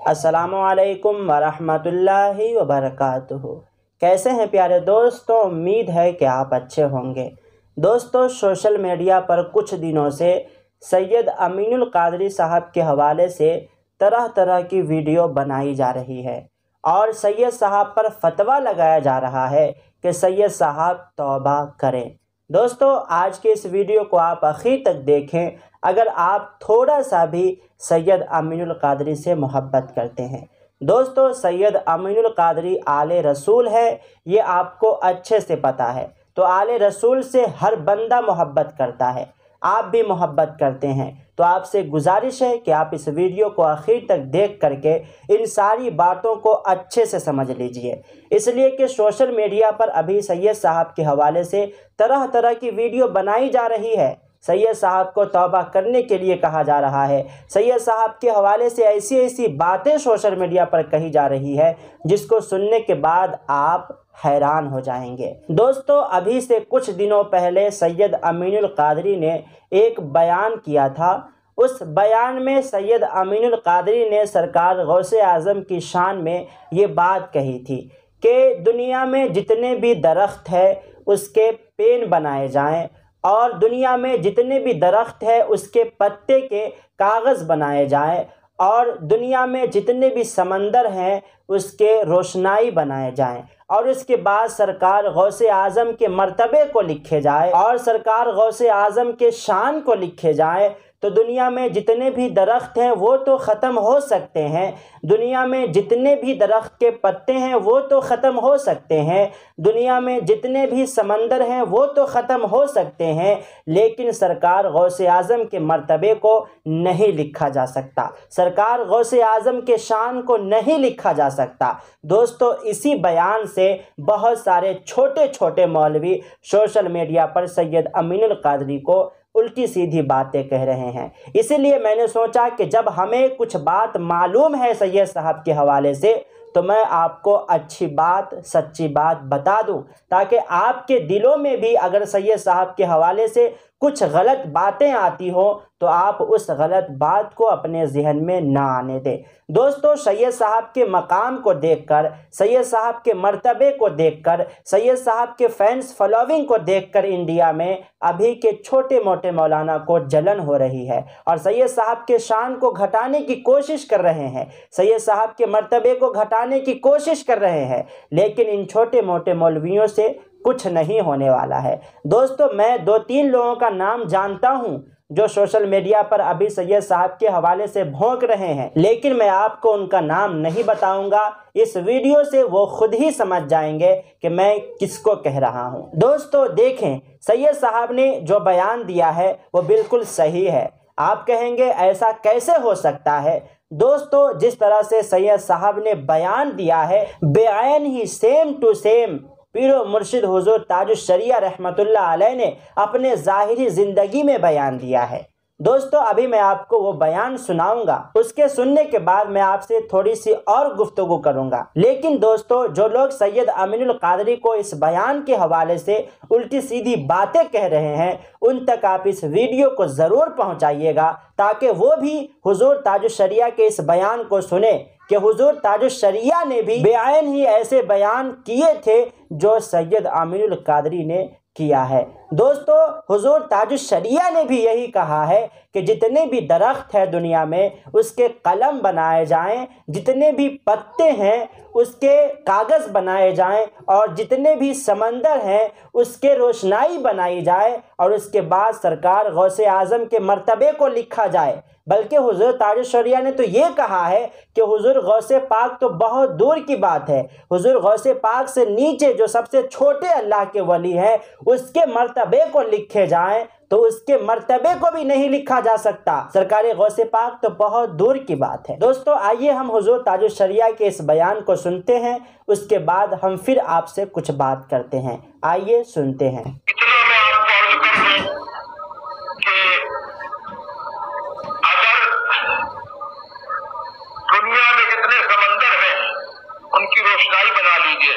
السلام علیکم ورحمۃ اللہ وبرکاتہ۔ کیسے ہیں پیارے دوستوں؟ امید ہے کہ آپ اچھے ہوں گے۔ دوستوں، سوشل میڈیا پر کچھ دنوں سے سید امین القادری صاحب کے حوالے سے طرح طرح کی ویڈیو بنائی جا رہی ہے اور سید صاحب پر فتویٰ لگایا جا رہا ہے کہ سید صاحب توبہ کریں۔ دوستو، آج کے اس ویڈیو کو آپ آخر تک دیکھیں اگر آپ تھوڑا سا بھی سید امین القادری سے محبت کرتے ہیں۔ دوستو، سید امین القادری آل رسول ہے، یہ آپ کو اچھے سے پتہ ہے۔ تو آل رسول سے ہر بندہ محبت کرتا ہے، آپ بھی محبت کرتے ہیں، تو آپ سے گزارش ہے کہ آپ اس ویڈیو کو آخر تک دیکھ کر کے ان ساری باتوں کو اچھے سے سمجھ لیجئے، اس لیے کہ سوشل میڈیا پر ابھی سید صاحب کے حوالے سے طرح طرح کی ویڈیو بنائی جا رہی ہے۔ سید صاحب کو توبہ کرنے کے لیے کہا جا رہا ہے، سید صاحب کے حوالے سے ایسی ایسی باتیں سوشل میڈیا پر کہی جا رہی ہے جس کو سننے کے بعد آپ حیران ہو جائیں گے۔ دوستو، ابھی سے کچھ دنوں پہلے سید امین القادری نے ایک بیان کیا تھا۔ اس بیان میں سید امین القادری نے سرکار غوث اعظم کی شان میں یہ بات کہی تھی کہ دنیا میں جتنے بھی درخت ہیں اس کے پین بنائے جائیں، اور دنیا میں جتنے بھی درخت ہیں اس کے پتے کے کاغذ بنائے جائیں، اور دنیا میں جتنے بھی سمندر ہیں اس کے روشنائی بنائے جائیں، اور اس کے بعد سرکار غوث اعظم کے مرتبے کو لکھے جائے اور سرکار غوث اعظم کے شان کو لکھے جائے، تو دنیا میں جتنے بھی درخت ہیں وہ تو ختم ہو سکتے ہیں، دنیا میں جتنے بھی درخت کے پتے ہیں وہ تو ختم ہو سکتے ہیں، دنیا میں جتنے بھی سمندر ہیں وہ تو ختم ہو سکتے ہیں، لیکن سرکار غوث اعظم کے مرتبے کو نہیں لکھا جا سکتا، سرکار غوث اعظم کے شان کو نہیں لکھا جا سکتا۔ دوستو، اسی بیان سے بہت سارے چھوٹے چھوٹے مولوی سوشل میڈیا پر سید امین القادری کو الٹی سیدھی باتیں کہہ رہے ہیں۔ اسی لیے میں نے سوچا کہ جب ہمیں کچھ بات معلوم ہے سید صاحب کے حوالے سے تو میں آپ کو اچھی بات، سچی بات بتا دوں، تاکہ آپ کے دلوں میں بھی اگر سید صاحب کے حوالے سے کچھ غلط باتیں آتی ہوں تو آپ اس غلط بات کو اپنے ذہن میں نہ آنے دیں۔ دوستو، سید صاحب کے مقام کو دیکھ کر، سید صاحب کے مرتبے کو دیکھ کر، سید صاحب کے فینس فالوئنگ کو دیکھ کر انڈیا میں ابھی کے چھوٹے موٹے مولانا کو جلن ہو رہی ہے اور سید صاحب کے شان کو گھٹانے کی کوشش کر رہے ہیں، سید صاحب کے مرتبے کو گھٹانے کی کوشش کر رہے ہیں، لیکن ان چھوٹے موٹے مولویوں سے کچھ نہیں ہونے والا ہے۔ دوستو، میں دو تین لوگوں کا نام جانتا ہوں جو سوشل میڈیا پر ابھی سید صاحب کے حوالے سے بھونک رہے ہیں، لیکن میں آپ کو ان کا نام نہیں بتاؤں گا۔ اس ویڈیو سے وہ خود ہی سمجھ جائیں گے کہ میں کس کو کہہ رہا ہوں۔ دوستو دیکھیں، سید صاحب نے جو بیان دیا ہے وہ بالکل صحیح ہے۔ آپ کہیں گے ایسا کیسے ہو سکتا ہے؟ دوستو، جس طرح سے سید صاحب نے بیان دیا ہے بے عین ہی سیم ٹو سیم پیر و مرشد حضور تاج الشریعہ رحمۃ اللہ علیہ نے اپنے ظاہری زندگی میں بیان دیا ہے۔ دوستو، ابھی میں آپ کو وہ بیان سناؤں گا، اس کے سننے کے بعد میں آپ سے تھوڑی سی اور گفتگو کروں گا۔ لیکن دوستو، جو لوگ سید امین القادری کو اس بیان کے حوالے سے الٹی سیدھی باتیں کہہ رہے ہیں ان تک آپ اس ویڈیو کو ضرور پہنچائیے گا تاکہ وہ بھی حضور تاج الشریعہ کے اس بیان کو سنیں کہ حضور تاج الشریعہ نے بھی بے عین ہی ایسے بیان کیے تھے جو سید امین القادری نے کیا ہے۔ دوستو، حضور تاج الشریعہ نے بھی یہی کہا ہے کہ جتنے بھی درخت ہے دنیا میں اس کے قلم بنائے جائیں، جتنے بھی پتے ہیں اس کے کاغذ بنائے جائیں، اور جتنے بھی سمندر ہیں اس کے روشنائی بنائی جائے، اور اس کے بعد سرکار غوث اعظم کے مرتبے کو لکھا جائے۔ بلکہ حضور تاج الشریعہ نے تو یہ کہا ہے کہ حضور غوث پاک تو بہت دور کی بات ہے، حضور غوث پاک سے نیچے جو سب سے چھوٹے اللہ کے ولی ہیں اس کے مرتبے کو لکھے جائیں تو اس کے مرتبے کو بھی نہیں لکھا جا سکتا، سرکار غوث پاک تو بہت دور کی بات ہے۔ دوستو، آئیے ہم حضور تاج الشریعہ کے اس بیان کو سنتے ہیں، اس کے بعد ہم پھر آپ سے کچھ بات کرتے ہیں۔ آئیے سنتے ہیں۔ دنیا میں جتنے سمندر ہیں ان کی روشنائی بنا لیجئے،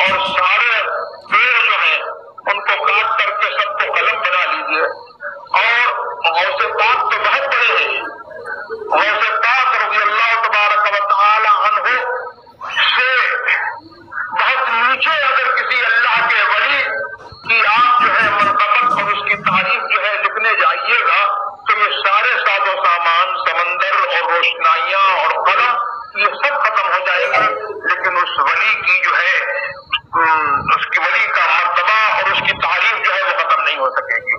اور سارے پیڑ جو ہیں ان کو کاٹ کر کے سب کو قلم بنا لیجئے، اور غوث پاک تو بہت بڑے ہیں، غوث پاک رضی اللہ تبارک و یہ سب ختم ہو جائیں گے، لیکن اس ولی کی جو ہے اس کی ولی کا مرتبہ اور اس کی تعریف جو ہے وہ ختم نہیں ہو سکے گی۔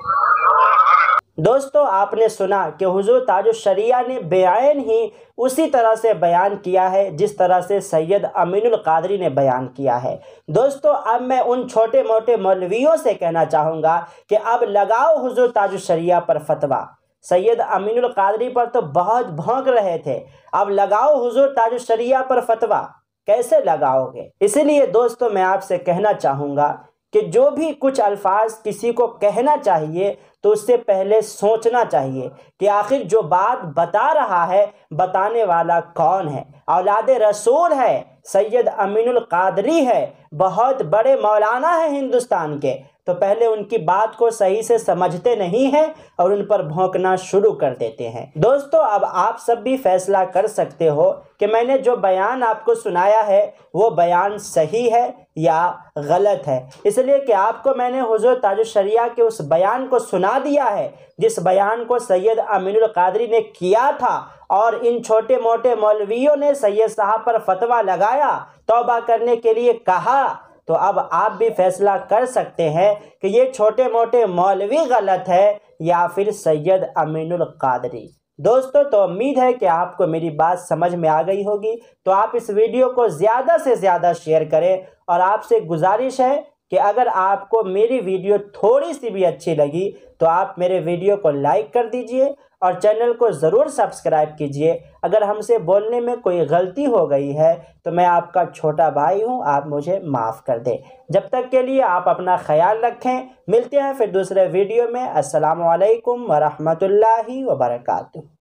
دوستو، آپ نے سنا کہ حضور تاج الشریعہ نے بعین ہی اسی طرح سے بیان کیا ہے جس طرح سے سید امین القادری نے بیان کیا ہے۔ دوستو، اب میں ان چھوٹے موٹے مولویوں سے کہنا چاہوں گا کہ اب لگاؤ حضور تاج الشریعہ پر فتویٰ۔ سید امین القادری پر تو بہت بھونک رہے تھے، اب لگاؤ حضور تاج الشریعہ پر فتویٰ۔ کیسے لگاؤ گے؟ اسی لیے دوستو میں آپ سے کہنا چاہوں گا کہ جو بھی کچھ الفاظ کسی کو کہنا چاہیے تو اس سے پہلے سوچنا چاہیے کہ آخر جو بات بتا رہا ہے بتانے والا کون ہے۔ اولاد رسول ہے، سید امین القادری ہے، بہت بڑے مولانا ہیں ہندوستان کے، تو پہلے ان کی بات کو صحیح سے سمجھتے نہیں ہیں اور ان پر بھونکنا شروع کر دیتے ہیں۔ دوستو، اب آپ سب بھی فیصلہ کر سکتے ہو کہ میں نے جو بیان آپ کو سنایا ہے وہ بیان صحیح ہے یا غلط ہے، اس لیے کہ آپ کو میں نے حضور تاج الشریعہ کے اس بیان کو سنا دیا ہے جس بیان کو سید امین القادری نے کیا تھا، اور ان چھوٹے موٹے مولویوں نے سید صاحب پر فتویٰ لگایا، توبہ کرنے کے لیے کہا۔ تو اب آپ بھی فیصلہ کر سکتے ہیں کہ یہ چھوٹے موٹے مولوی غلط ہے یا پھر سید امین القادری۔ دوستو، تو امید ہے کہ آپ کو میری بات سمجھ میں آ گئی ہوگی، تو آپ اس ویڈیو کو زیادہ سے زیادہ شیئر کریں، اور آپ سے گزارش ہے کہ اگر آپ کو میری ویڈیو تھوڑی سی بھی اچھی لگی تو آپ میرے ویڈیو کو لائک کر دیجئے اور چینل کو ضرور سبسکرائب کیجئے۔ اگر ہم سے بولنے میں کوئی غلطی ہو گئی ہے تو میں آپ کا چھوٹا بھائی ہوں، آپ مجھے معاف کر دیں۔ جب تک کے لیے آپ اپنا خیال رکھیں، ملتے ہیں پھر دوسرے ویڈیو میں۔ السلام علیکم ورحمۃ اللہ وبرکاتہ۔